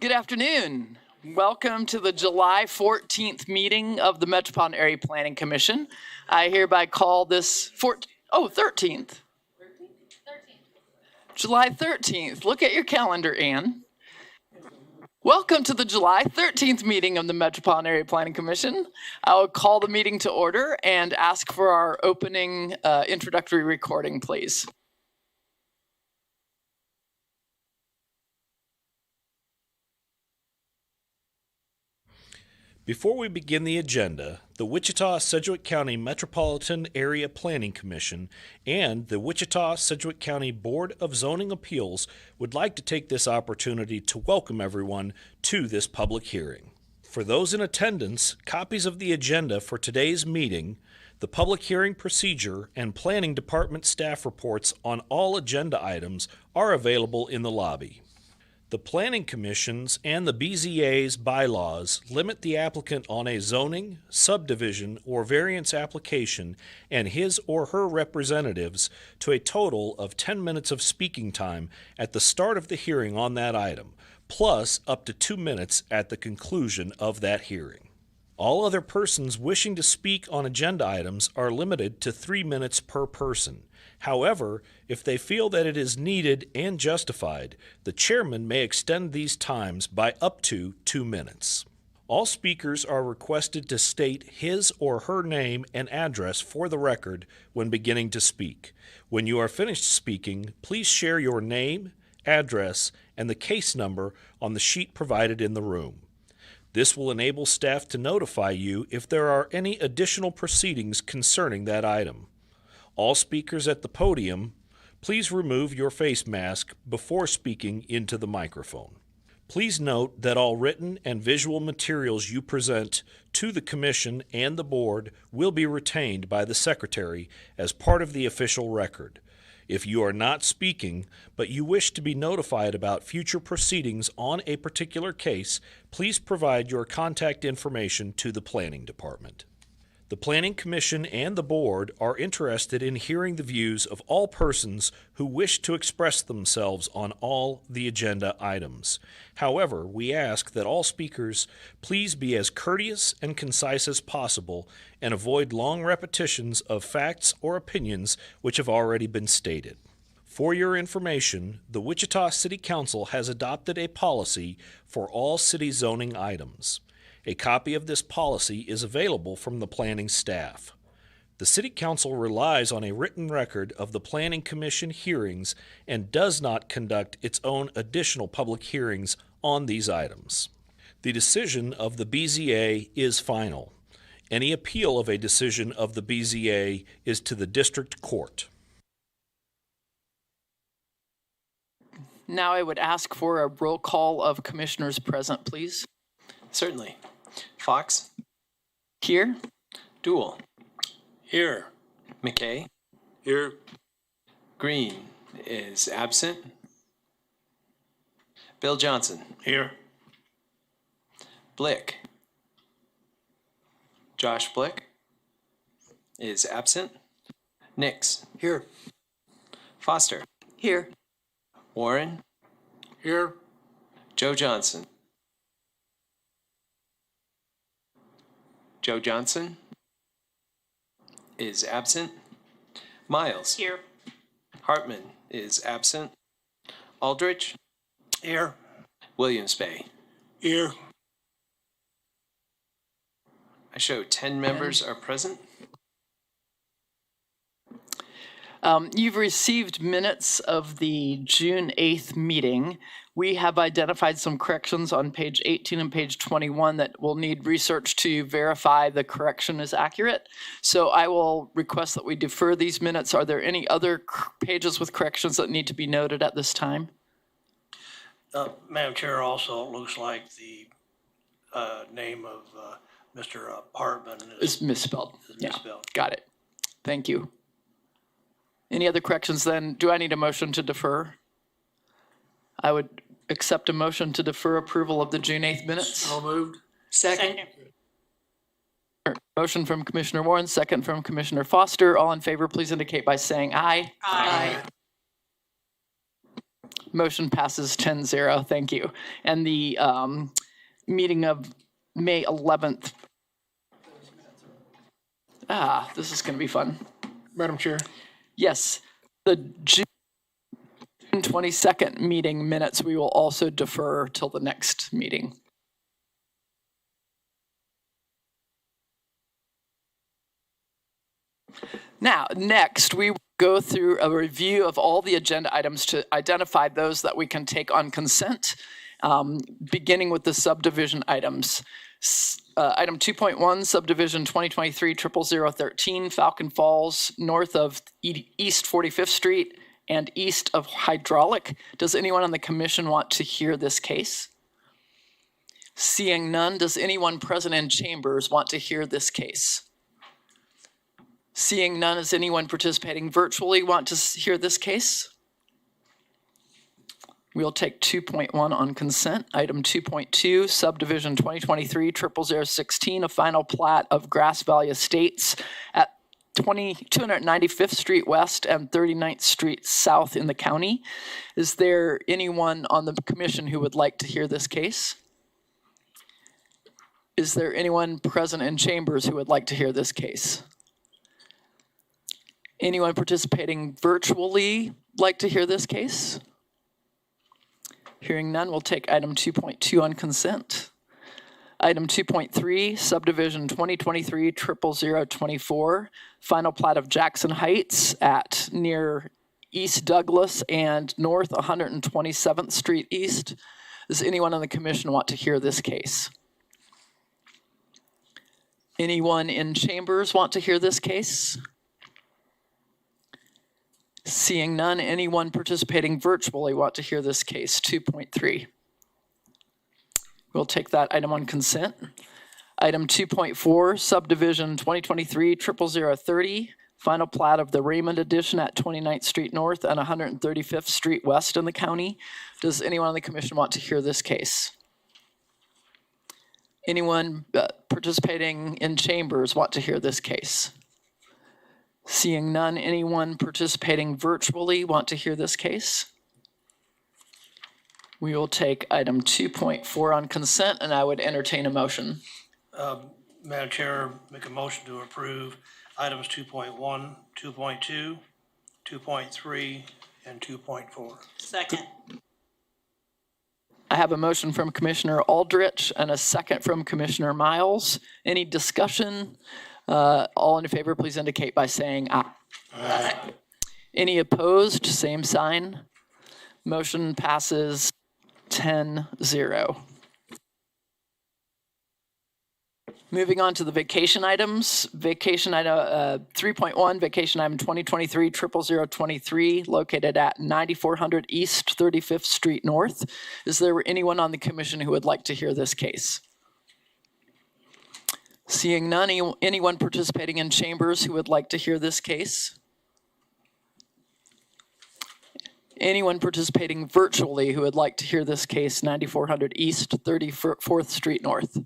Good afternoon. Welcome to the July 14th meeting of the Metropolitan Area Planning Commission. I hereby call this 13th. July 13th. Look at your calendar, Ann. Welcome to the July 13th meeting of the Metropolitan Area Planning Commission. I will call the meeting to order and ask for our opening introductory recording, please. Before we begin the agenda, the Wichita-Sedgwick County Metropolitan Area Planning Commission and the Wichita-Sedgwick County Board of Zoning Appeals would like to take this opportunity to welcome everyone to this public hearing. For those in attendance, copies of the agenda for today's meeting, the public hearing procedure, and Planning Department staff reports on all agenda items are available in the lobby. The Planning Commission's and the BZA's bylaws limit the applicant on a zoning, subdivision, or variance application and his or her representatives to a total of 10 minutes of speaking time at the start of the hearing on that item, plus up to 2 minutes at the conclusion of that hearing. All other persons wishing to speak on agenda items are limited to 3 minutes per person. However, if they feel that it is needed and justified, the chairman may extend these times by up to 2 minutes. All speakers are requested to state his or her name and address for the record when beginning to speak. When you are finished speaking, please share your name, address, and the case number on the sheet provided in the room. This will enable staff to notify you if there are any additional proceedings concerning that item. All speakers at the podium, please remove your face mask before speaking into the microphone. Please note that all written and visual materials you present to the Commission and the Board will be retained by the Secretary as part of the official record. If you are not speaking, but you wish to be notified about future proceedings on a particular case, please provide your contact information to the Planning Department. The Planning Commission and the Board are interested in hearing the views of all persons who wish to express themselves on all the agenda items. However, we ask that all speakers please be as courteous and concise as possible and avoid long repetitions of facts or opinions which have already been stated. For your information, the Wichita City Council has adopted a policy for all city zoning items. A copy of this policy is available from the planning staff. The City Council relies on a written record of the Planning Commission hearings and does not conduct its own additional public hearings on these items. The decision of the BZA is final. Any appeal of a decision of the BZA is to the district court. Now I would ask for a roll call of commissioners present, please. Certainly. Fox? Here. Dool? Here. McKay? Here. Green is absent. Bill Johnson? Here. Blick? Josh Blick is absent. Nix? Here. Foster? Here. Warren? Here. Joe Johnson? Joe Johnson is absent. Miles? Here. Hartman is absent. Aldrich? Here. Williams Bay? Here. I show 10 members are present. You've received minutes of the June 8th meeting. We have identified some corrections on page 18 and page 21 that will need research to verify the correction is accurate. So I will request that we defer these minutes. Are there any other pages with corrections that need to be noted at this time? Madam Chair, also it looks like the name of Mr. Partman It's misspelled. is misspelled. Yeah, got it. Thank you. Any other corrections then? Do I need a motion to defer? I would accept a motion to defer approval of the June 8th minutes. So moved. Second. Motion from Commissioner Warren, second from Commissioner Foster. All in favor, please indicate by saying aye. Aye. Motion passes 10-0. Thank you. And the meeting of May 11th. This is going to be fun. Madam Chair, Yes, the June 22nd meeting minutes, we will also defer till the next meeting. Now, next, we will go through a review of all the agenda items to identify those that we can take on consent, beginning with the subdivision items. Item 2.1, subdivision 2023-00013, Falcon Falls, north of East 45th Street and east of Hydraulic. Does anyone on the commission want to hear this case? Seeing none, does anyone present in chambers want to hear this case? Seeing none, does anyone participating virtually want to hear this case? We'll take 2.1 on consent. Item 2.2, subdivision 2023-00016, a final plat of Grass Valley Estates at 295th Street West and 39th Street South in the county. Is there anyone on the commission who would like to hear this case? Is there anyone present in chambers who would like to hear this case? Anyone participating virtually like to hear this case? Hearing none, we'll take item 2.2 on consent. Item 2.3, subdivision 2023-00024, final plat of Jackson Heights at near East Douglas and north 127th Street East. Does anyone on the commission want to hear this case? Anyone in chambers want to hear this case? Seeing none, anyone participating virtually want to hear this case? 2.3. We'll take that item on consent. Item 2.4, subdivision 2023-00030, final plat of the Raymond Addition at 29th Street North and 135th Street West in the county. Does anyone on the commission want to hear this case? Anyone participating in chambers want to hear this case? Seeing none, anyone participating virtually want to hear this case? We will take item 2.4 on consent, and I would entertain a motion. Madam Chair, make a motion to approve items 2.1, 2.2, 2.3, and 2.4. Second. I have a motion from Commissioner Aldrich and a second from Commissioner Miles. Any discussion? All in favor, please indicate by saying aye. Aye. Any opposed? Same sign. Motion passes 10-0. Moving on to the vacation items. Vacation item 3.1, vacation item 2023-00023, located at 9400 East 35th Street North. Is there anyone on the commission who would like to hear this case? Seeing none, anyone participating in chambers who would like to hear this case? Anyone participating virtually who would like to hear this case, 9400 East 34th Street North?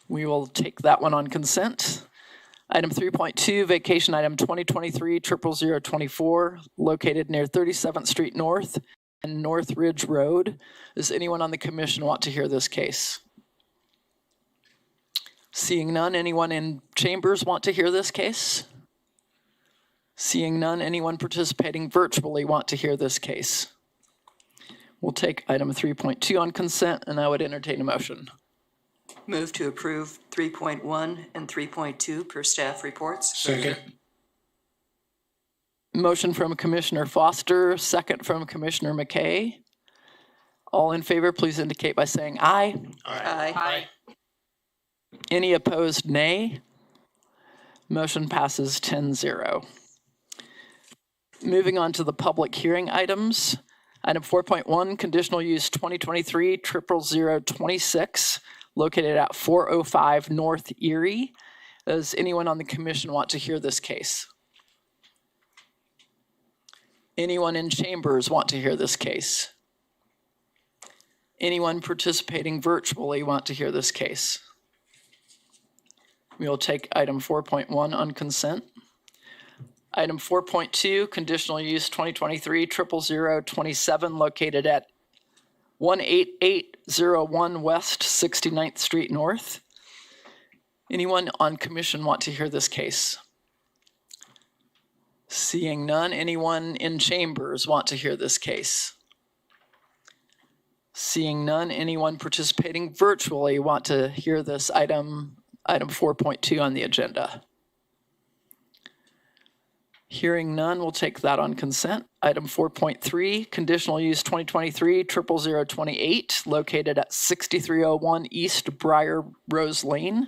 We will take that one on consent. Item 3.2, vacation item 2023-00024, located near 37th Street North and North Ridge Road. Does anyone on the commission want to hear this case? Seeing none, anyone in chambers want to hear this case? Seeing none, anyone participating virtually want to hear this case? We'll take item 3.2 on consent, and I would entertain a motion. Move to approve 3.1 and 3.2 per staff reports. second. Motion from Commissioner Foster, second from Commissioner McKay. All in favor, please indicate by saying aye. Aye. Any opposed, nay. Motion passes 10-0. Moving on to the public hearing items. Item 4.1, conditional use 2023-00026, located at 405 North Erie. Does anyone on the commission want to hear this case? Anyone in chambers want to hear this case? Anyone participating virtually want to hear this case? We will take item 4.1 on consent. Item 4.2, conditional use 2023 00027 located at 18801 West 69th Street North. Anyone on commission want to hear this case? Seeing none, anyone in chambers want to hear this case? Seeing none, anyone participating virtually want to hear this item 4.2 on the agenda? Hearing none, we'll take that on consent. Item 4.3, conditional use 2023 00028 located at 6301 East Briar Rose Lane.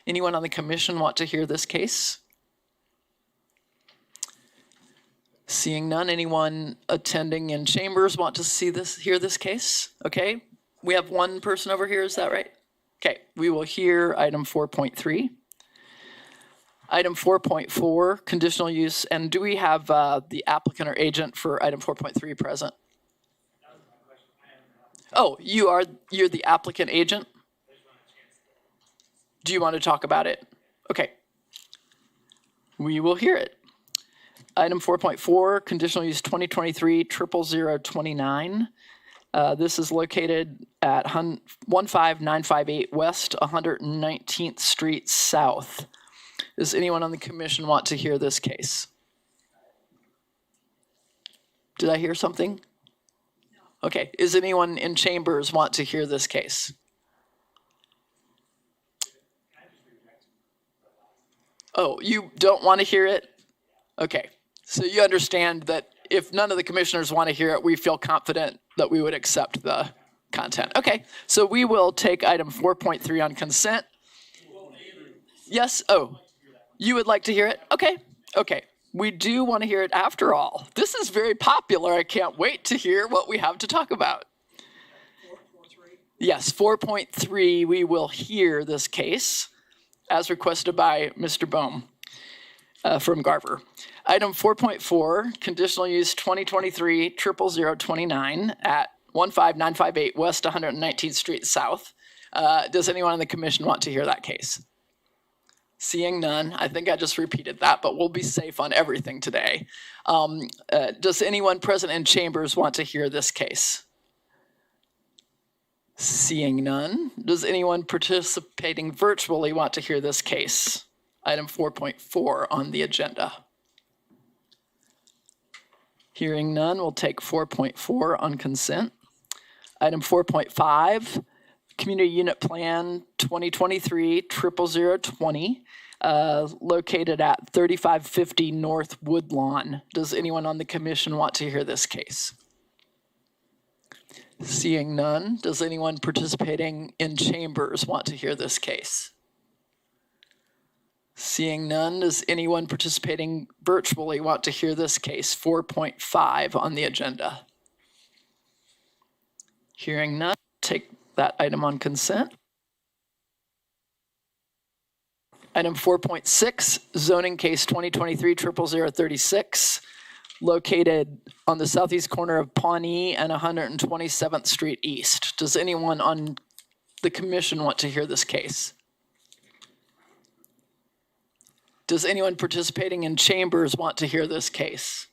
Anyone on the commission want to hear this case? Seeing none, anyone attending in chambers want to hear this case? Okay, we have one person over here, is that right? Okay, we will hear item 4.3. Item 4.4, conditional use, and do we have the applicant or agent for item 4.3 present? Oh, you're the applicant agent? Do you want to talk about it? Okay. We will hear it. Item 4.4, conditional use 2023 00029. This is located at 15958 West 119th Street South. Does anyone on the commission want to hear this case? Did I hear something? No. Okay. Is anyone in chambers want to hear this case? Oh, you don't want to hear it? Okay. So you understand that if none of the commissioners want to hear it, we feel confident that we would accept the content. Okay. So we will take item 4.3 on consent. Yes? Oh, you would like to hear it? Okay. Okay. We do want to hear it after all. This is very popular. I can't wait to hear what we have to talk about. Yes, 4.3, we will hear this case as requested by Mr. Bohm from Garver. Item 4.4, conditional use 2023 00029 at 15958 West 119th Street South. Does anyone on the commission want to hear that case? Seeing none, I think I just repeated that, but we'll be safe on everything today. Does anyone present in chambers want to hear this case? Seeing none, does anyone participating virtually want to hear this case? Item 4.4 on the agenda. Hearing none, we'll take 4.4 on consent. Item 4.5, Community Unit Plan 2023 00020, located at 3550 North Woodlawn. Does anyone on the commission want to hear this case? Seeing none, does anyone participating in chambers want to hear this case? Seeing none, does anyone participating virtually want to hear this case? 4.5 on the agenda. Hearing none, take that item on consent. Item 4.6, zoning case 2023 00036, located on the southeast corner of Pawnee and 127th Street East. Does anyone on the commission want to hear this case? Does anyone participating in chambers want to hear this case?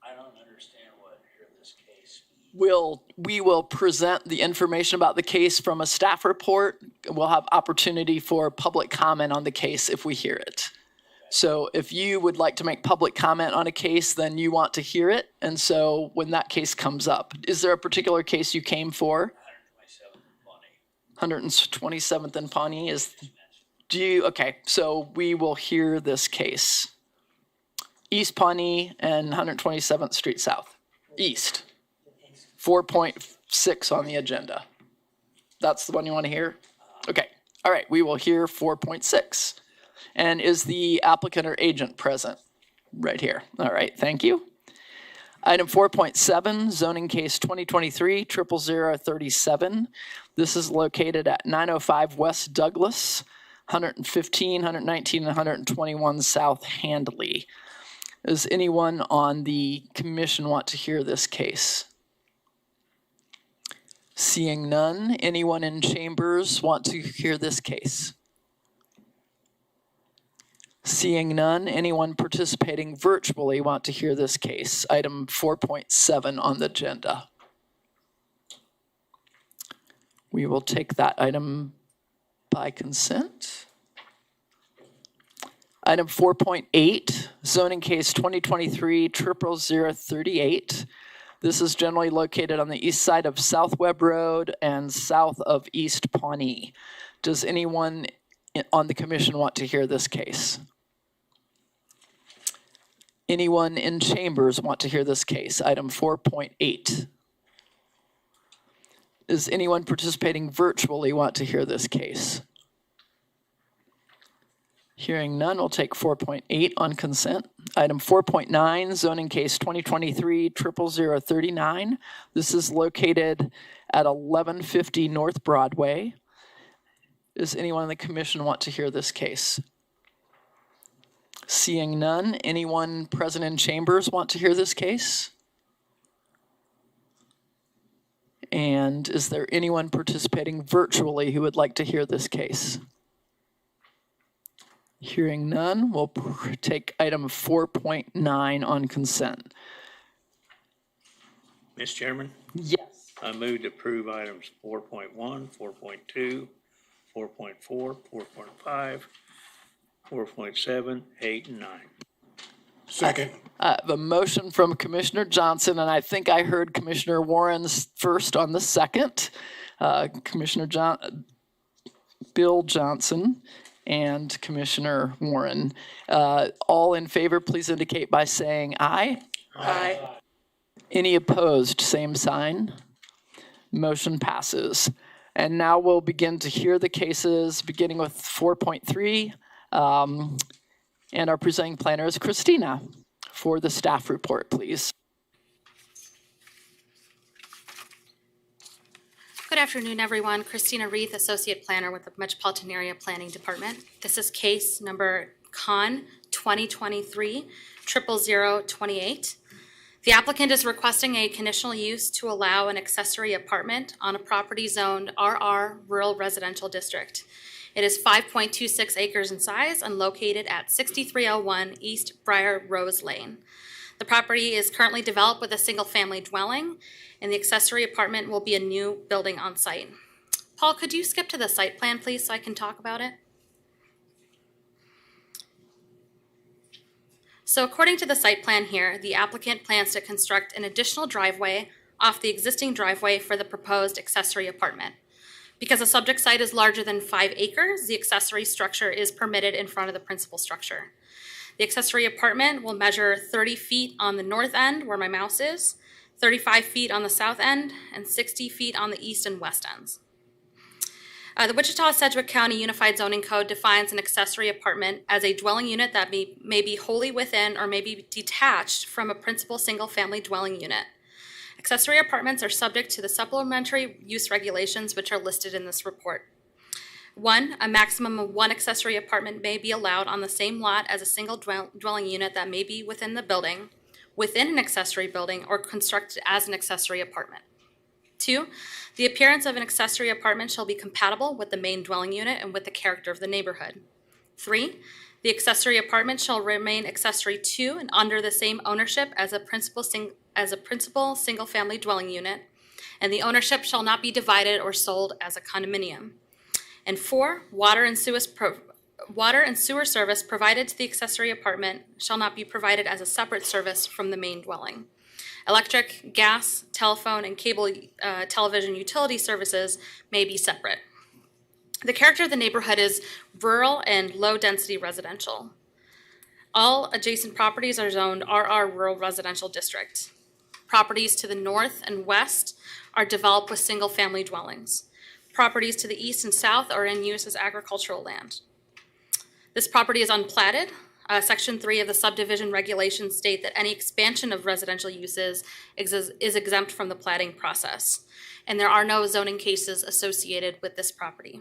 I don't understand what hear this case. We will present the information about the case from a staff report. We'll have opportunity for public comment on the case if we hear it. So if you would like to make public comment on a case, then you want to hear it. And so when that case comes up, is there a particular case you came for? 127th and Pawnee is, okay, so we will hear this case. East Pawnee and 127th Street South. East. 4.6 on the agenda. That's the one you want to hear? Okay, all right, we will hear 4.6. And is the applicant or agent present? Right here. All right, thank you. Item 4.7, zoning case 2023 00037. This is located at 905 West Douglas, 115, 119, and 121 South Handley. Does anyone on the commission want to hear this case? Seeing none, anyone in chambers want to hear this case? Seeing none, anyone participating virtually want to hear this case? Item 4.7 on the agenda. We will take that item by consent. Item 4.8, zoning case 2023-00038. This is generally located on the east side of South Webb Road and south of East Pawnee. Does anyone on the commission want to hear this case? Anyone in chambers want to hear this case? Item 4.8. Does anyone participating virtually want to hear this case? Hearing none, we'll take 4.8 on consent. Item 4.9, zoning case 2023-00039. This is located at 1150 North Broadway. Does anyone in the commission want to hear this case? Seeing none, anyone present in chambers want to hear this case? And is there anyone participating virtually who would like to hear this case? Hearing none, we'll take item 4.9 on consent. Mr. Chairman, Yes. I move to approve items 4.1, 4.2, 4.4, 4.5, 4.7, 8, and 9. Second. The motion from Commissioner Johnson, and I think I heard Commissioner Warren's first on the second. Bill Johnson and Commissioner Warren. All in favor, please indicate by saying aye. Aye. Any opposed, same sign. Motion passes. And now we'll begin to hear the cases, beginning with 4.3. And our presenting planner is Christina for the staff report, please. Good afternoon, everyone. Christina Reith, Associate Planner with the Metropolitan Area Planning Department. This is case number CON 2023-00028. The applicant is requesting a conditional use to allow an accessory apartment on a property zoned RR Rural Residential District. It is 5.26 acres in size and located at 6301 East Briar Rose Lane. The property is currently developed with a single-family dwelling, and the accessory apartment will be a new building on site. Paul, could you skip to the site plan, please, so I can talk about it? So according to the site plan here, the applicant plans to construct an additional driveway off the existing driveway for the proposed accessory apartment. Because the subject site is larger than 5 acres, the accessory structure is permitted in front of the principal structure. The accessory apartment will measure 30 feet on the north end, where my mouse is, 35 feet on the south end, and 60 feet on the east and west ends. The Wichita-Sedgwick County Unified Zoning Code defines an accessory apartment as a dwelling unit that may be wholly within or may be detached from a principal single-family dwelling unit. Accessory apartments are subject to the supplementary use regulations which are listed in this report. 1, a maximum of 1 accessory apartment may be allowed on the same lot as a single dwelling unit that may be within the building, within an accessory building, or constructed as an accessory apartment. 2, the appearance of an accessory apartment shall be compatible with the main dwelling unit and with the character of the neighborhood. 3, the accessory apartment shall remain accessory to and under the same ownership as a principal single-family dwelling unit, and the ownership shall not be divided or sold as a condominium. And 4, water and sewer service provided to the accessory apartment shall not be provided as a separate service from the main dwelling. Electric, gas, telephone, and cable television utility services may be separate. The character of the neighborhood is rural and low-density residential. All adjacent properties are zoned RR Rural Residential District. Properties to the north and west are developed with single-family dwellings. Properties to the east and south are in use as agricultural land. This property is unplatted. Section 3 of the subdivision regulations state that any expansion of residential uses is exempt from the platting process, and there are no zoning cases associated with this property.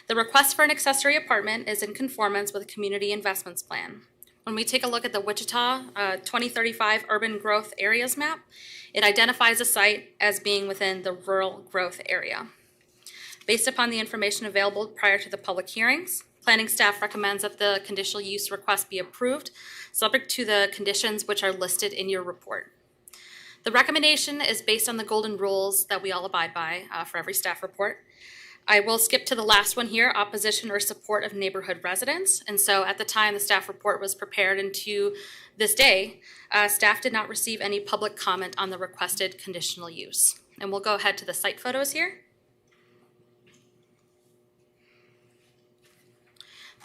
The request for an accessory apartment is in conformance with the Community Investments Plan. When we take a look at the Wichita 2035 Urban Growth Areas map, it identifies the site as being within the rural growth area. Based upon the information available prior to the public hearings, Planning staff recommends that the conditional use request be approved, subject to the conditions which are listed in your report. The recommendation is based on the golden rules that we all abide by for every staff report. I will skip to the last one here, opposition or support of neighborhood residents. And so at the time the staff report was prepared and to this day, staff did not receive any public comment on the requested conditional use. And we'll go ahead to the site photos here.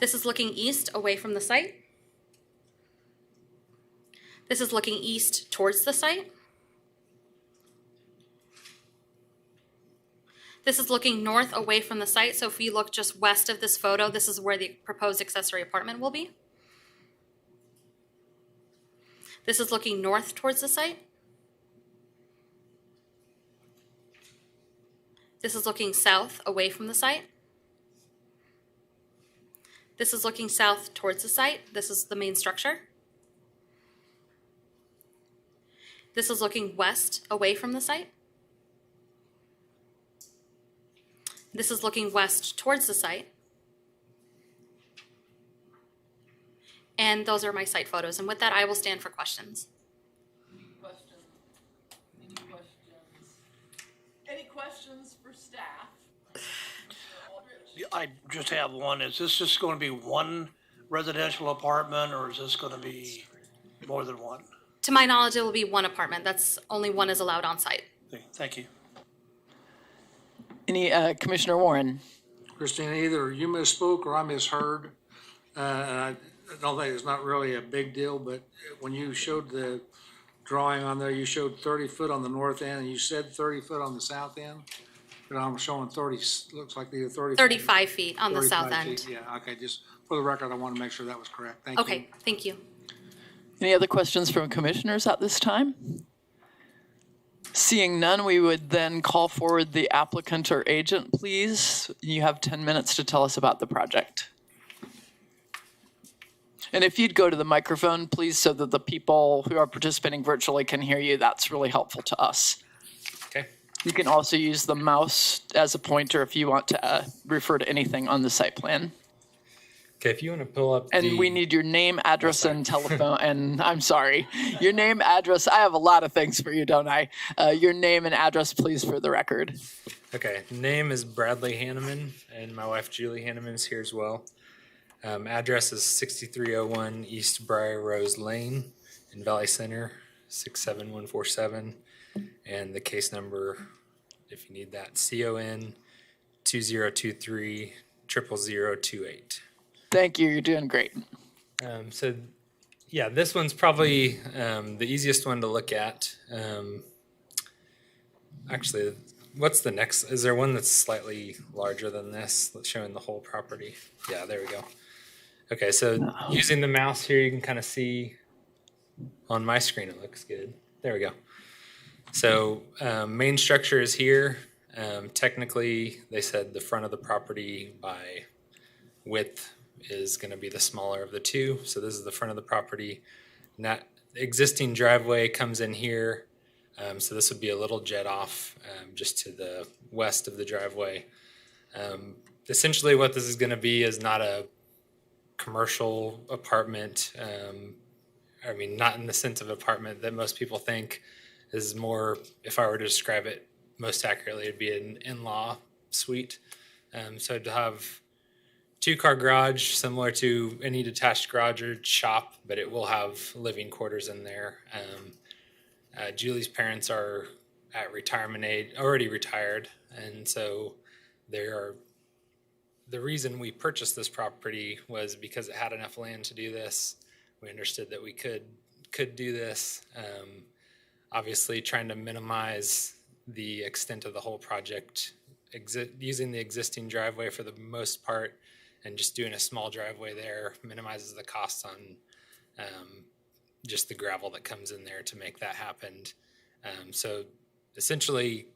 This is looking east away from the site. This is looking east towards the site. This is looking north away from the site. So if you look just west of this photo, this is where the proposed accessory apartment will be. This is looking north towards the site. This is looking south away from the site. This is looking south towards the site. This is the main structure. This is looking west away from the site. This is looking west towards the site. And those are my site photos. And with that, I will stand for questions. Any questions for staff? I just have one. Is this just going to be one residential apartment, or is this going to be more than one? To my knowledge, it will be one apartment. That's only one is allowed on site. Okay, thank you. Any, Commissioner Warren? Christina, either you misspoke or I misheard. I don't think it's not really a big deal, but when you showed the drawing on there, you showed 30 foot on the north end and you said 30 foot on the south end. But I'm showing 30, looks like either 30. 35 feet on the south 35 end. feet. Yeah, okay, just for the record, I want to make sure that was correct. Thank you. Okay, thank you. Any other questions from commissioners at this time? Seeing none, we would then call forward the applicant or agent, please. You have 10 minutes to tell us about the project. And if you'd go to the microphone, please, so that the people who are participating virtually can hear you, that's really helpful to us. Okay. You can also use the mouse as a pointer if you want to refer to anything on the site plan. Okay, if you want to pull up And we need your name, address, and telephone, and I'm sorry, your name, address, I have a lot of things for you, don't I? Your name and address, please, for the record. Okay, name is Bradley Hanneman, and my wife Julie Hanneman is here as well. Address is 6301 East Briar Rose Lane in Valley Center, 67147. And the case number, if you need that, CON 2023 00028. Thank you, you're doing great. So, yeah, this one's probably the easiest one to look at. Actually, what's the next? Is there one that's slightly larger than this, that's showing the whole property? Yeah, there we go. Okay, so using the mouse here, you can kind of see on my screen, it looks good. There we go. So main structure is here. Technically, they said the front of the property by width is going to be the smaller of the two. So this is the front of the property. And that existing driveway comes in here. So this would be a little jet off just to the west of the driveway. Essentially what this is going to be is not a commercial apartment. I mean, not in the sense of apartment that most people think. This is more, if I were to describe it most accurately, it'd be an in-law suite. So to have two-car garage, similar to any detached garage or shop, but it will have living quarters in there. Julie's parents are at retirement age, already retired, and so the reason we purchased this property was because it had enough land to do this. We understood that we could do this. Obviously, trying to minimize the extent of the whole project, using the existing driveway for the most part, and just doing a small driveway there minimizes the costs on just the gravel that comes in there to make that happen. So essentially,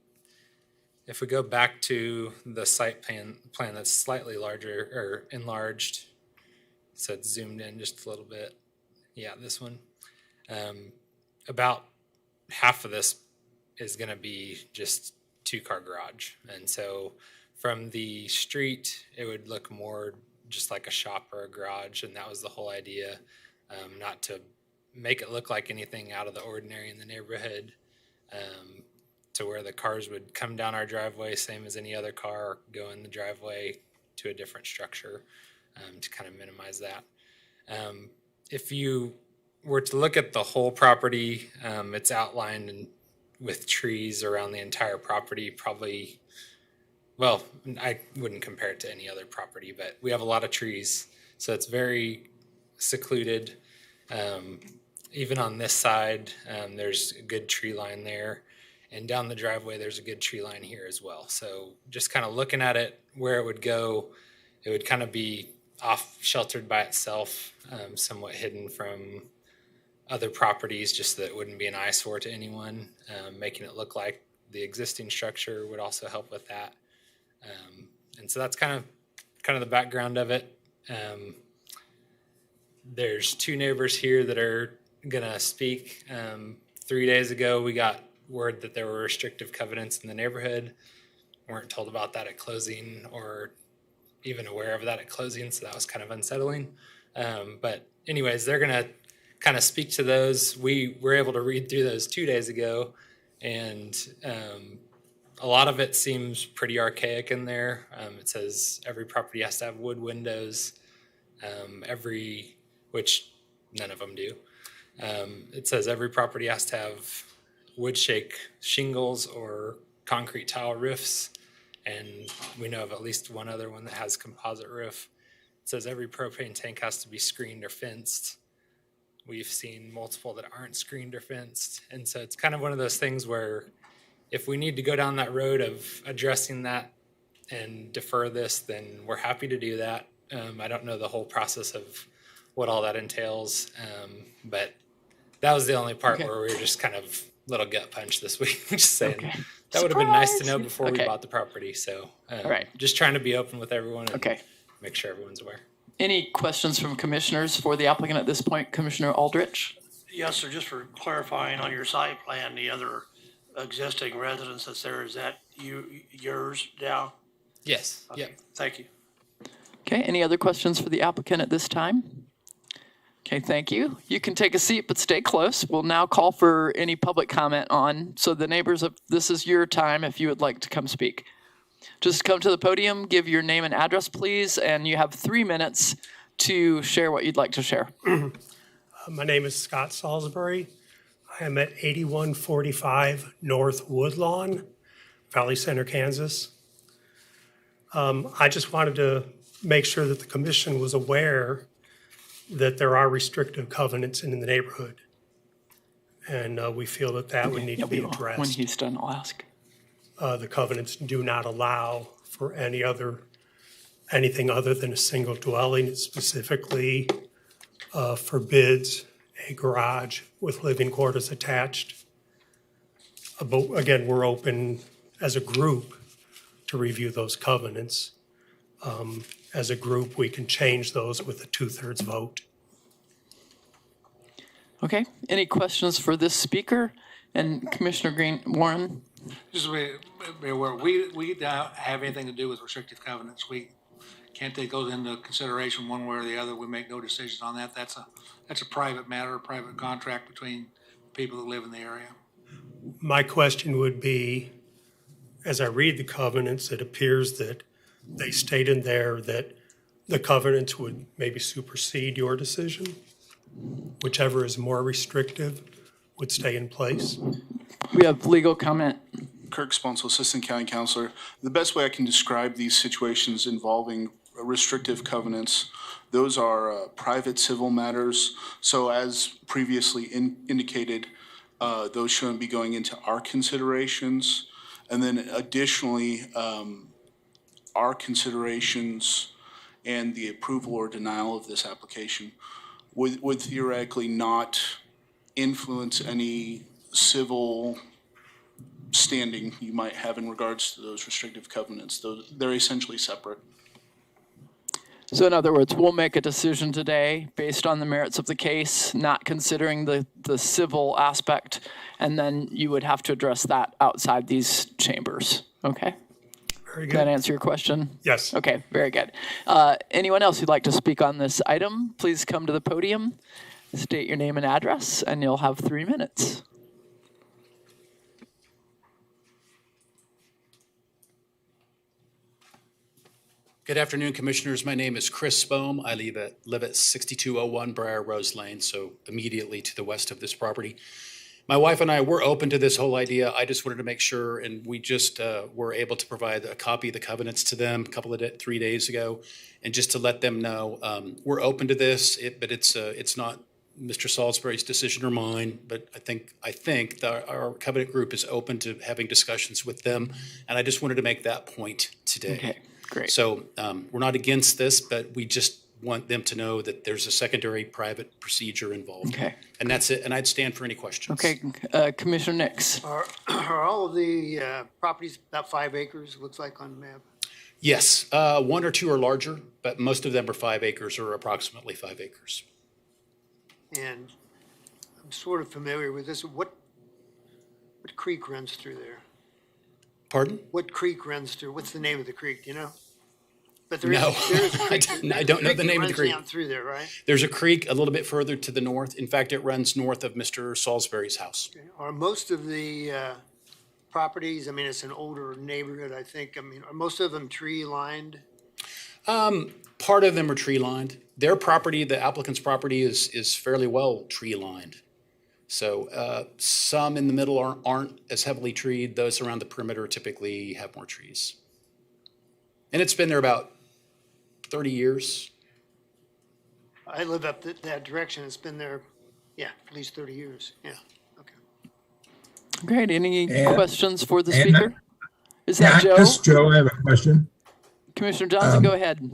if we go back to the site plan that's slightly larger or enlarged, so it's zoomed in just a little bit. Yeah, this one. About half of this is going to be just two-car garage. And so from the street, it would look more just like a shop or a garage, and that was the whole idea, not to make it look like anything out of the ordinary in the neighborhood, to where the cars would come down our driveway, same as any other car, or go in the driveway to a different structure, to kind of minimize that. If you were to look at the whole property, it's outlined with trees around the entire property, probably, well, I wouldn't compare it to any other property, but we have a lot of trees, so it's very secluded. Even on this side, there's a good tree line there, and down the driveway, there's a good tree line here as well. So just kind of looking at it, where it would go, it would kind of be off sheltered by itself, somewhat hidden from other properties, just so that it wouldn't be an eyesore to anyone. Making it look like the existing structure would also help with that. And so that's kind of the background of it. There's two neighbors here that are gonna speak. 3 days ago, we got word that there were restrictive covenants in the neighborhood. Weren't told about that at closing, or even aware of that at closing, so that was kind of unsettling. But anyways, they're gonna kind of speak to those. We were able to read through those 2 days ago, and a lot of it seems pretty archaic in there. It says every property has to have wood windows, which none of them do. It says every property has to have wood shake shingles or concrete tile roofs, and we know of at least one other one that has composite roof. It says every propane tank has to be screened or fenced. We've seen multiple that aren't screened or fenced, and so it's kind of one of those things where if we need to go down that road of addressing that and defer this, then we're happy to do that. I don't know the whole process of what all that entails, but that was the only part where we were just kind of little gut punch this week, just saying that would have been nice to know before we bought the property. So just trying to be open with everyone and make sure everyone's aware. Any questions from commissioners for the applicant at this point? Commissioner Aldrich? Yes, sir, just for clarifying on your site plan, the other existing residence that's there, is that yours now? Yes. Okay. Yeah. Thank you. Okay, any other questions for the applicant at this time? Okay, thank you. You can take a seat, but stay close. We'll now call for any public comment on. So the neighbors, this is your time if you would like to come speak. Just come to the podium, give your name and address, please, and you have 3 minutes to share what you'd like to share. My name is Scott Salisbury. I am at 8145 North Woodlawn, Valley Center, Kansas. I just wanted to make sure that the commission was aware that there are restrictive covenants in the neighborhood. And we feel that would need to be addressed. When he's done, I'll ask. The covenants do not allow for anything other than a single dwelling. It specifically forbids a garage with living quarters attached. But again, we're open as a group to review those covenants. As a group, we can change those with a 2/3 vote. Okay, any questions for this speaker? And Commissioner Warren? Just be aware, we don't have anything to do with restrictive covenants. We can't take those into consideration one way or the other. We make no decisions on that. That's a private matter, a private contract between people that live in the area. My question would be, as I read the covenants, it appears that they state in there that the covenants would maybe supersede your decision. Whichever is more restrictive would stay in place. We have legal comment. Kirk Sponsel, Assistant County Counselor. The best way I can describe these situations involving restrictive covenants, those are private civil matters. So as previously indicated, those shouldn't be going into our considerations. And then additionally, our considerations and the approval or denial of this application would theoretically not influence any civil standing you might have in regards to those restrictive covenants. They're essentially separate. So in other words, we'll make a decision today based on the merits of the case, not considering the civil aspect, and then you would have to address that outside these chambers, okay? Very Did that good. answer your question? Yes. Okay, very good. Anyone else who'd like to speak on this item, please come to the podium, state your name and address, and you'll have 3 minutes. Good afternoon, Commissioners. My name is Chris Spohm. I live at 6201 Briar Rose Lane, so immediately to the west of this property. My wife and I were open to this whole idea. I just wanted to make sure, and we just were able to provide a copy of the covenants to them a couple of 3 days ago, and just to let them know we're open to this. But it's not Mr. Salisbury's decision or mine. But I think that our covenant group is open to having discussions with them, and I just wanted to make that point today. Okay, great. So we're not against this, but we just want them to know that there's a secondary private procedure involved. Okay. And that's it. And I'd stand for any questions. Okay, Commissioner Nix. Are all of the properties about 5 acres, looks like on the map? Yes, 1 or 2 are larger, but most of them are 5 acres or approximately 5 acres. And I'm sort of familiar with this. What creek runs through there? Pardon? What creek runs through? What's the name of the creek, do you know? But there No, is a creek. I don't know the name of the creek. Runs down through there, right? There's a creek a little bit further to the north. In fact, it runs north of Mr. Salisbury's house. Are most of the properties, I mean, it's an older neighborhood, I think. I mean, are most of them tree lined? Part of them are tree lined. Their property, the applicant's property, is fairly well tree lined. So some in the middle aren't as heavily treed. Those around the perimeter typically have more trees. And it's been there about 30 years. I live up that direction. It's been there, yeah, at least 30 years. Yeah, okay. Great, any And- questions for the and- speaker? Is that Joe? This is Joe. I have a question. Commissioner Johnson, go ahead.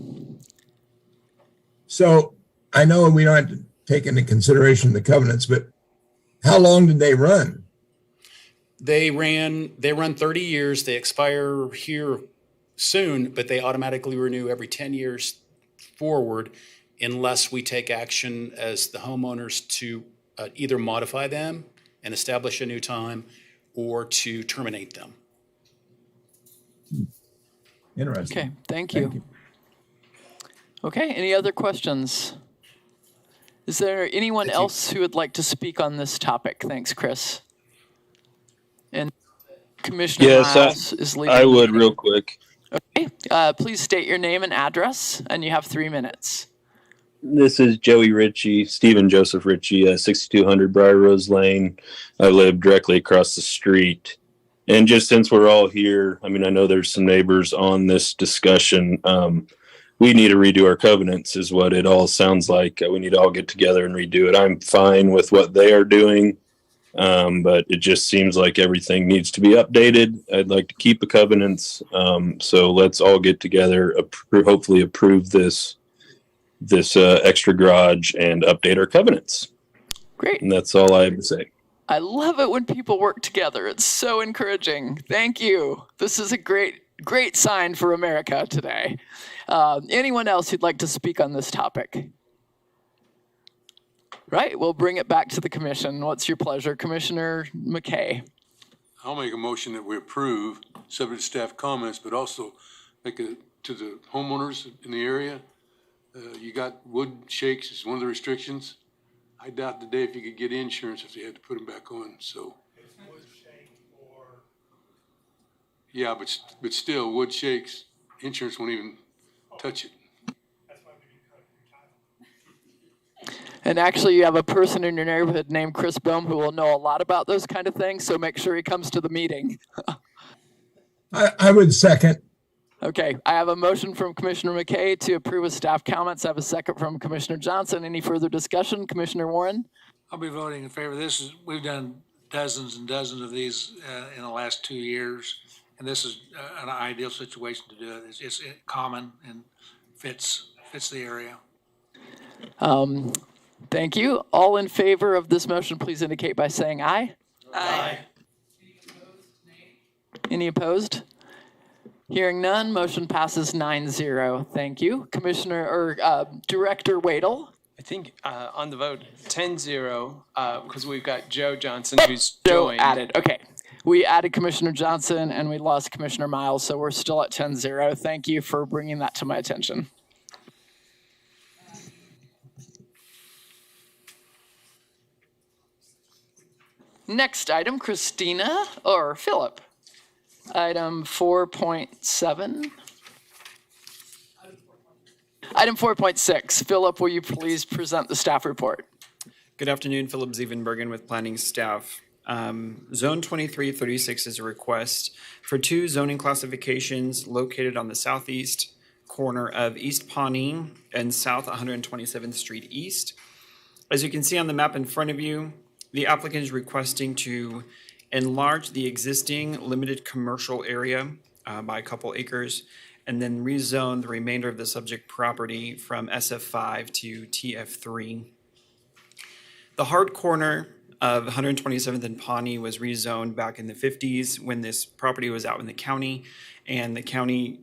So I know we don't have to take into consideration the covenants, but how long did they run? They run 30 years. They expire here soon, but they automatically renew every 10 years forward unless we take action as the homeowners to either modify them and establish a new time or to terminate them. Interesting. Okay, thank you. Okay, any other questions? Is there anyone else who would like to speak on this topic? Thanks, Chris. And Commissioner Miles is leading. I would real quick. Okay, please state your name and address, and you have 3 minutes. This is Joey Ritchie, Stephen Joseph Ritchie, 6200 Briar Rose Lane. I live directly across the street. And just since we're all here, I mean, I know there's some neighbors on this discussion. We need to redo our covenants is what it all sounds like. We need to all get together and redo it. I'm fine with what they are doing, but it just seems like everything needs to be updated. I'd like to keep the covenants. So let's all get together, hopefully approve this extra garage and update our covenants. Great. And that's all I have to say. I love it when people work together. It's so encouraging. Thank you. This is a great sign for America today. Anyone else who'd like to speak on this topic? Right, we'll bring it back to the commission. What's your pleasure, Commissioner McKay? I'll make a motion that we approve, subject to staff comments, but also make it to the homeowners in the area. You got wood shakes is one of the restrictions. I doubt today if you could get insurance if they had to put them back on, so. Yeah, but still, wood shakes, insurance won't even touch it. And actually, you have a person in your neighborhood named Chris Bohm who will know a lot about those kind of things, so make sure he comes to the meeting. I would second. Okay, I have a motion from Commissioner McKay to approve with staff comments. I have a second from Commissioner Johnson. Any further discussion? Commissioner Warren? I'll be voting in favor of this. We've done dozens and dozens of these in the last 2 years, and this is an ideal situation to do it. It's common and fits the area. Thank you. All in favor of this motion, please indicate by saying aye. Aye. Any opposed? Hearing none, motion passes 9-0. Thank you. Director Wadle. I think on the vote, 10-0, because we've got Joe Johnson who's Joe joined. added. Okay. We added Commissioner Johnson and we lost Commissioner Miles, so we're still at 10-0. Thank you for bringing that to my attention. Next item, Christina or Philip. Item 4.7. Item 4.6. Philip, will you please present the staff report? Good afternoon, Philip Zievenbergen with planning staff. Zone 2336 is a request for 2 zoning classifications located on the southeast corner of East Pawnee and South 127th Street East. As you can see on the map in front of you, the applicant is requesting to enlarge the existing limited commercial area by a couple acres and then rezone the remainder of the subject property from SF5 to TF3. The hard corner of 127th and Pawnee was rezoned back in the 50s when this property was out in the county, and the county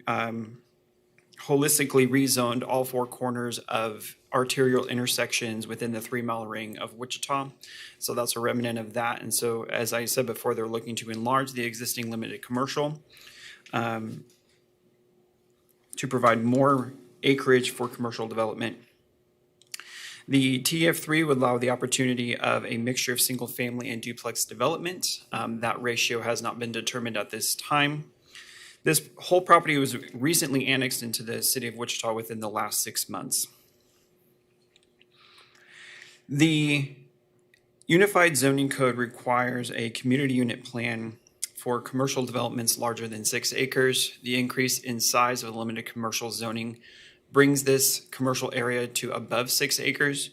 holistically rezoned all 4 corners of arterial intersections within the 3-mile ring of Wichita. So that's a remnant of that. And so, as I said before, they're looking to enlarge the existing limited commercial to provide more acreage for commercial development. The TF3 would allow the opportunity of a mixture of single family and duplex development. That ratio has not been determined at this time. This whole property was recently annexed into the city of Wichita within the last 6 months. The Unified Zoning Code requires a community unit plan for commercial developments larger than 6 acres. The increase in size of the limited commercial zoning brings this commercial area to above 6 acres.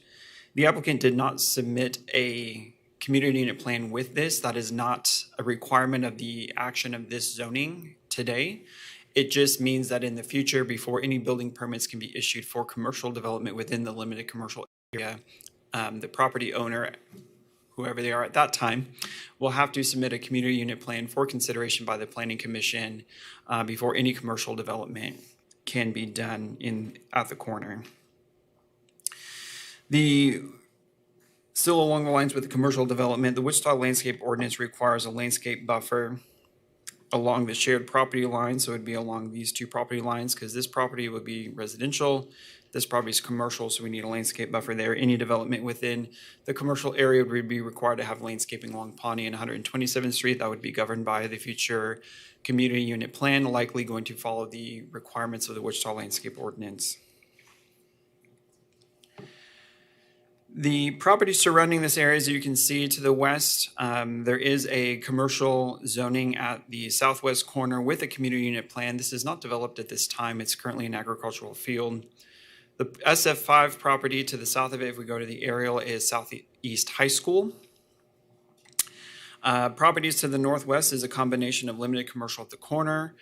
The applicant did not submit a community unit plan with this. That is not a requirement of the action of this zoning today. It just means that in the future, before any building permits can be issued for commercial development within the limited commercial area, the property owner, whoever they are at that time, will have to submit a community unit plan for consideration by the Planning Commission before any commercial development can be done at the corner. Still along the lines with the commercial development, the Wichita Landscape Ordinance requires a landscape buffer along the shared property line. So it would be along these 2 property lines, because this property would be residential, this property is commercial, so we need a landscape buffer there. Any development within the commercial area would be required to have landscaping along Pawnee and 127th Street. That would be governed by the future community unit plan, likely going to follow the requirements of the Wichita Landscape Ordinance. The property surrounding this area, as you can see to the west, there is a commercial zoning at the southwest corner with a community unit plan. This is not developed at this time. It's currently an agricultural field. The SF5 property to the south of it, if we go to the aerial, is Southeast High School. Properties to the northwest is a combination of limited commercial at the corner,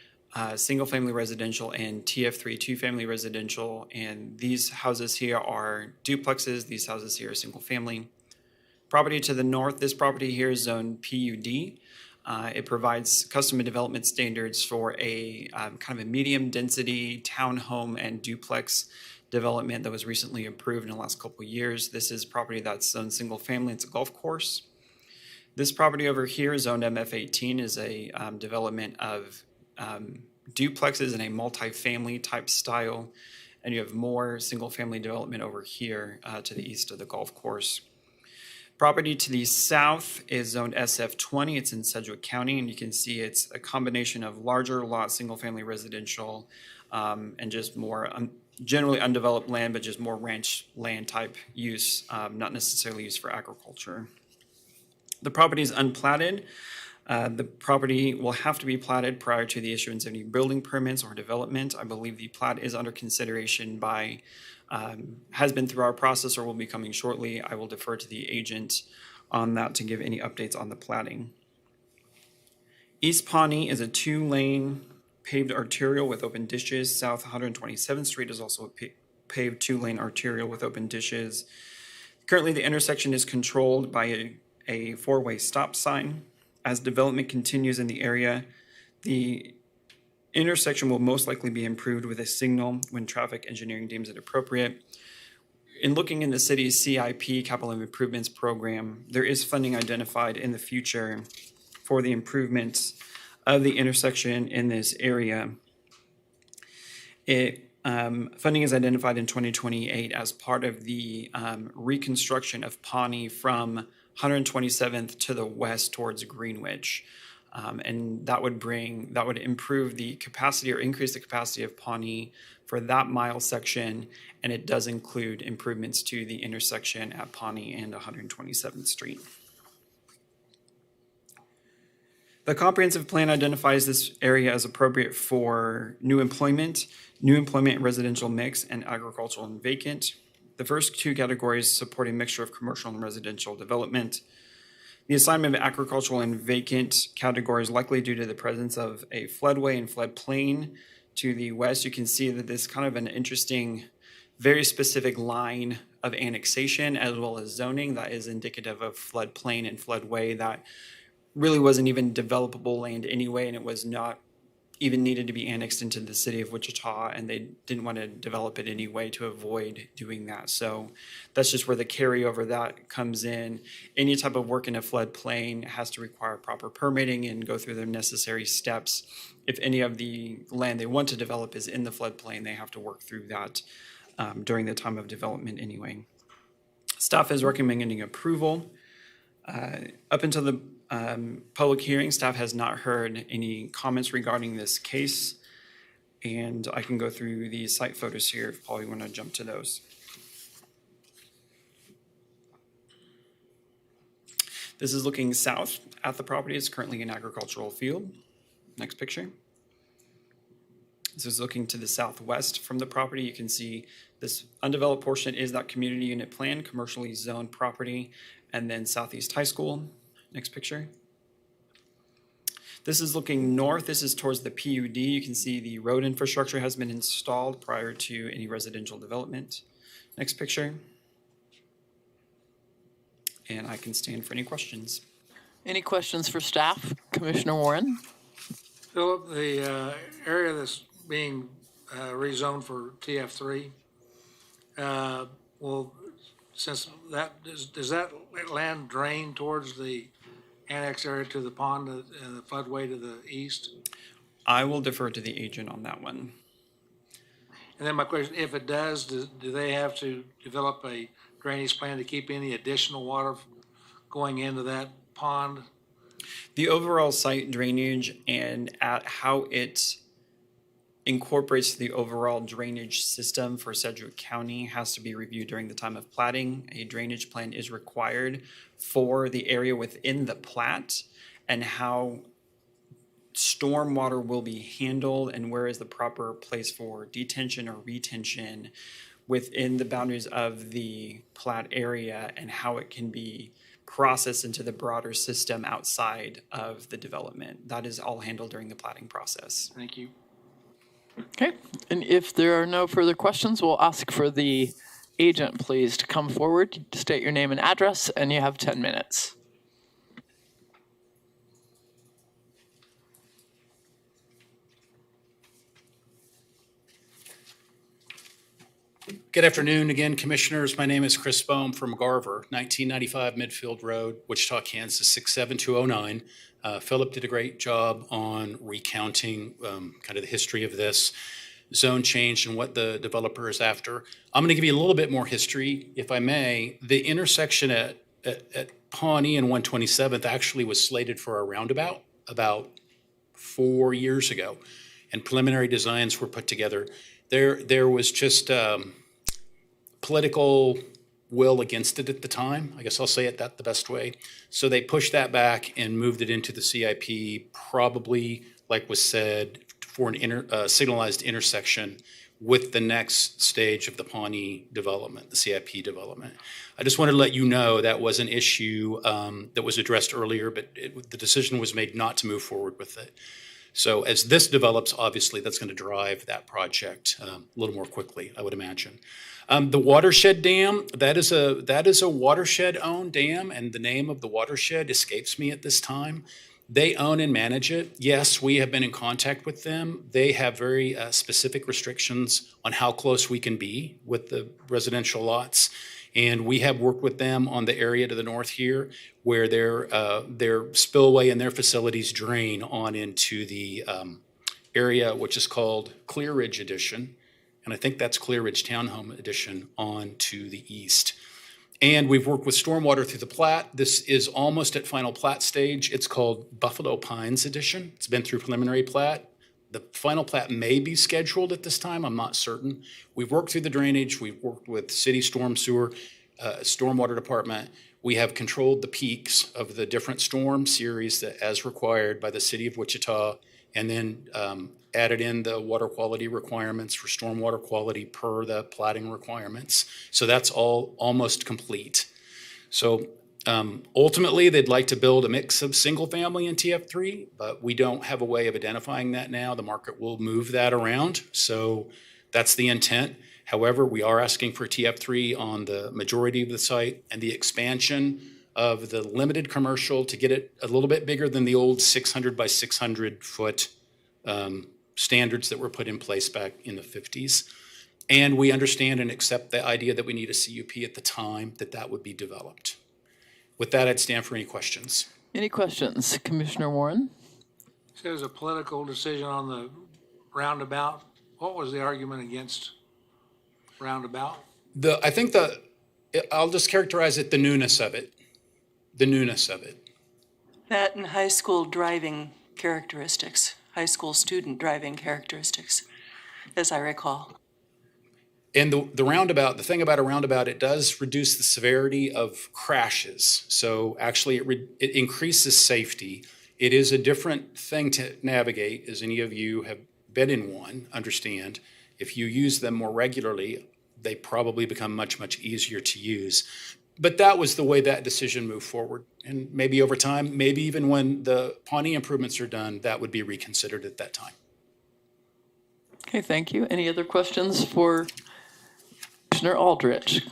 single-family residential, and TF3 2-family residential. And these houses here are duplexes. These houses here are single-family. Property to the north, this property here is zone PUD. It provides custom development standards for a kind of a medium-density townhome and duplex development that was recently approved in the last couple of years. This is property that's zoned single-family. It's a golf course. This property over here, zoned MF18, is a development of duplexes in a multi-family type style, and you have more single-family development over here to the east of the golf course. Property to the south is zoned SF20. It's in Sedgwick County, and you can see it's a combination of larger lot, single-family residential, and just more generally undeveloped land, but just more ranch land type use, not necessarily used for agriculture. The property is unplatted. The property will have to be platted prior to the issuance of any building permits or development. I believe the plat is under consideration by, has been through our process or will be coming shortly. I will defer to the agent on that to give any updates on the platting. East Pawnee is a 2-lane paved arterial with open ditches. South 127th Street is also a paved 2-lane arterial with open ditches. Currently, the intersection is controlled by a 4-way stop sign. As development continues in the area, the intersection will most likely be improved with a signal when traffic engineering deems it appropriate. In looking in the city's CIP, Capital Improvements Program, there is funding identified in the future for the improvements of the intersection in this area. Funding is identified in 2028 as part of the reconstruction of Pawnee from 127th to the west towards Greenwich. And that would improve the capacity or increase the capacity of Pawnee for that mile section. And it does include improvements to the intersection at Pawnee and 127th Street. The comprehensive plan identifies this area as appropriate for new employment and residential mix, and agricultural and vacant. The first two categories support a mixture of commercial and residential development. The assignment of agricultural and vacant categories likely due to the presence of a floodway and floodplain to the west. You can see that this is kind of an interesting, very specific line of annexation as well as zoning that is indicative of floodplain and floodway that really wasn't even developable land anyway, and it was not even needed to be annexed into the city of Wichita, and they didn't want to develop it anyway to avoid doing that. So that's just where the carryover that comes in. Any type of work in a floodplain has to require proper permitting and go through the necessary steps. If any of the land they want to develop is in the floodplain, they have to work through that during the time of development anyway. Staff is recommending approval. Up until the public hearing, staff has not heard any comments regarding this case, and I can go through the site photos here if Paul, you want to jump to those. This is looking south at the property. It's currently an agricultural field. Next picture. This is looking to the southwest from the property. You can see this undeveloped portion is that community unit plan, commercially zoned property, and then Southeast High School. Next picture. This is looking north. This is towards the PUD. You can see the road infrastructure has been installed prior to any residential development. Next picture. And I can stand for any questions. Any questions for staff? Commissioner Warren? Philip, the area that's being rezoned for TF3, well, since that, does that land drain towards the annex area to the pond and the floodway to the east? I will defer to the agent on that one. And then my question, if it does, do they have to develop a drainage plan to keep any additional water going into that pond? The overall site drainage and at how it incorporates the overall drainage system for Sedgwick County has to be reviewed during the time of platting. A drainage plan is required for the area within the plat, and how stormwater will be handled and where is the proper place for detention or retention within the boundaries of the plat area, and how it can be processed into the broader system outside of the development. That is all handled during the platting process. Thank you. Okay, and if there are no further questions, we'll ask for the agent, please, to come forward, state your name and address, and you have 10 minutes. Good afternoon again, Commissioners. My name is Chris Bohm from Garver, 1995 Midfield Road, Wichita, Kansas, 67209. Philip did a great job on recounting kind of the history of this zone change and what the developer is after. I'm going to give you a little bit more history, if I may. The intersection at Pawnee and 127th actually was slated for a roundabout about 4 years ago, and preliminary designs were put together. There was just political will against it at the time. I guess I'll say it that the best way. So they pushed that back and moved it into the CIP, probably, like was said, for an signalized intersection with the next stage of the Pawnee development, the CIP development. I just wanted to let you know that was an issue that was addressed earlier, but the decision was made not to move forward with it. So as this develops, obviously that's going to drive that project a little more quickly, I would imagine. The watershed dam, that is a watershed-owned dam, and the name of the watershed escapes me at this time. They own and manage it. Yes, we have been in contact with them. They have very specific restrictions on how close we can be with the residential lots. And we have worked with them on the area to the north here where their spillway and their facilities drain on into the area which is called Clear Ridge Edition. And I think that's Clear Ridge Townhome Edition on to the east. And we've worked with stormwater through the plat. This is almost at final plat stage. It's called Buffalo Pines Edition. It's been through preliminary plat. The final plat may be scheduled at this time. I'm not certain. We've worked through the drainage. We've worked with city storm sewer, stormwater department. We have controlled the peaks of the different storm series that, as required by the city of Wichita, and then added in the water quality requirements for stormwater quality per the platting requirements. So that's all almost complete. So ultimately, they'd like to build a mix of single family and TF3, but we don't have a way of identifying that now. The market will move that around. So that's the intent. However, we are asking for TF3 on the majority of the site, and the expansion of the limited commercial to get it a little bit bigger than the old 600 by 600 foot standards that were put in place back in the 50s. And we understand and accept the idea that we need a CUP at the time that would be developed. With that, I'd stand for any questions. Any questions? Commissioner Warren? So there's a political decision on the roundabout. What was the argument against roundabout? I think I'll just characterize it, the newness of it. The newness of it. That and high school driving characteristics, high school student driving characteristics, as I recall. And the roundabout, the thing about a roundabout, it does reduce the severity of crashes. So actually it increases safety. It is a different thing to navigate, as any of you have been in one, understand. If you use them more regularly, they probably become much, much easier to use. But that was the way that decision moved forward. And maybe over time, maybe even when the Pawnee improvements are done, that would be reconsidered at that time. Okay, thank you. Any other questions for Commissioner Aldrich?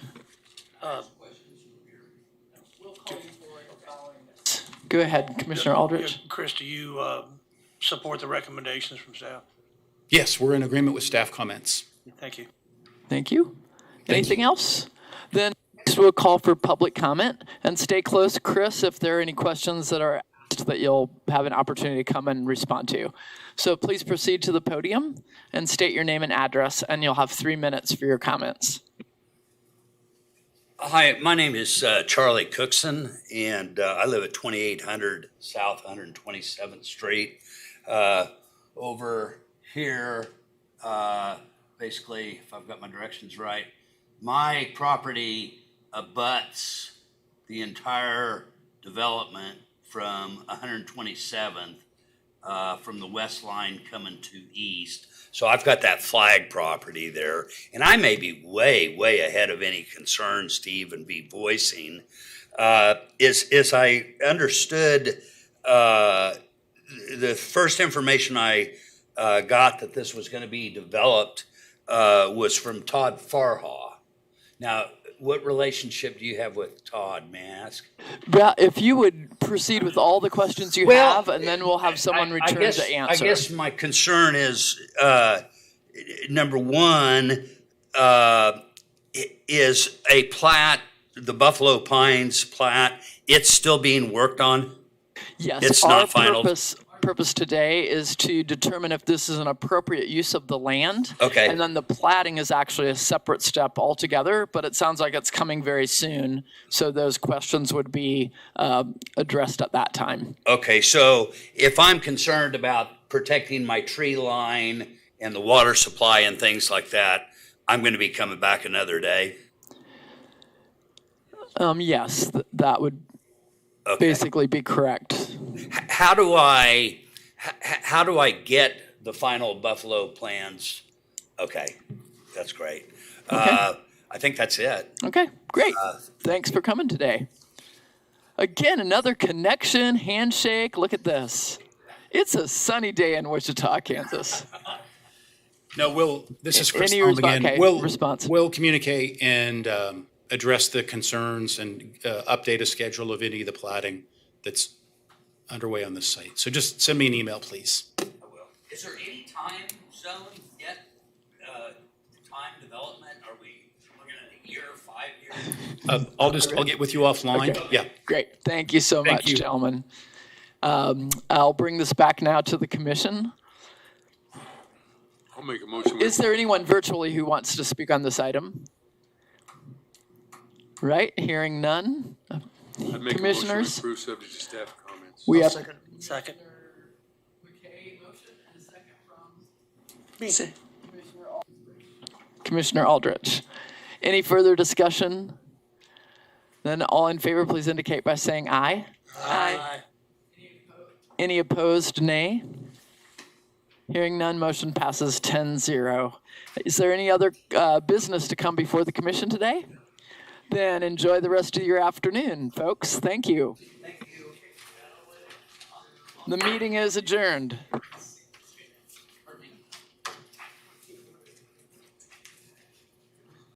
Go ahead, Commissioner Aldrich. Chris, do you support the recommendations from staff? Yes, we're in agreement with staff comments. Thank you. Thank you. Anything else? Then next we'll call for public comment, and stay close, Chris, if there are any questions that are asked that you'll have an opportunity to come and respond to. So please proceed to the podium and state your name and address, and you'll have 3 minutes for your comments. Hi, my name is Charlie Cookson, and I live at 2800 South 127th Street. Over here, basically, if I've got my directions right, my property abuts the entire development from 127th, from the west line coming to east. So I've got that flag property there, and I may be way, way ahead of any concerns to even be voicing. As I understood, the first information I got that this was going to be developed was from Todd Farhaw. Now, what relationship do you have with Todd, may I ask? Yeah, if you would proceed with all the questions you have, and then we'll have someone return to answer. I guess my concern is, number one, is a plat, the Buffalo Pines plat, it's still being worked on? Yes, it's our not final. Purpose today is to determine if this is an appropriate use of the land. Okay. And then the platting is actually a separate step altogether, but it sounds like it's coming very soon. So those questions would be addressed at that time. Okay, so if I'm concerned about protecting my tree line and the water supply and things like that, I'm going to be coming back another day? Yes, that would basically be correct. How do I get the final Buffalo plans? Okay, that's great. Okay. I think that's it. Okay, great. Thanks for coming today. Again, another connection, handshake. Look at this. It's a sunny day in Wichita, Kansas. No, this is Chris Any Baum again. okay, response. We'll communicate and address the concerns and update a schedule of any of the platting that's underway on this site. So just send me an email, please. I will. Is there any time zone yet? Time development? Are we looking at year, 5 years? I'll get with you offline. Okay. Yeah. Great. Thank you so much, gentlemen. I'll bring this back now to the commission. I'll make a motion. Is there anyone virtually who wants to speak on this item? Right, hearing none. I'd make Commissioners? a motion to approve subject to staff comments. We have Second. Commissioner Aldrich. Any further discussion? Then all in favor, please indicate by saying aye. Aye. Any opposed, nay? Hearing none, motion passes 10-0. Is there any other business to come before the commission today? Then enjoy the rest of your afternoon, folks. Thank you. The meeting is adjourned.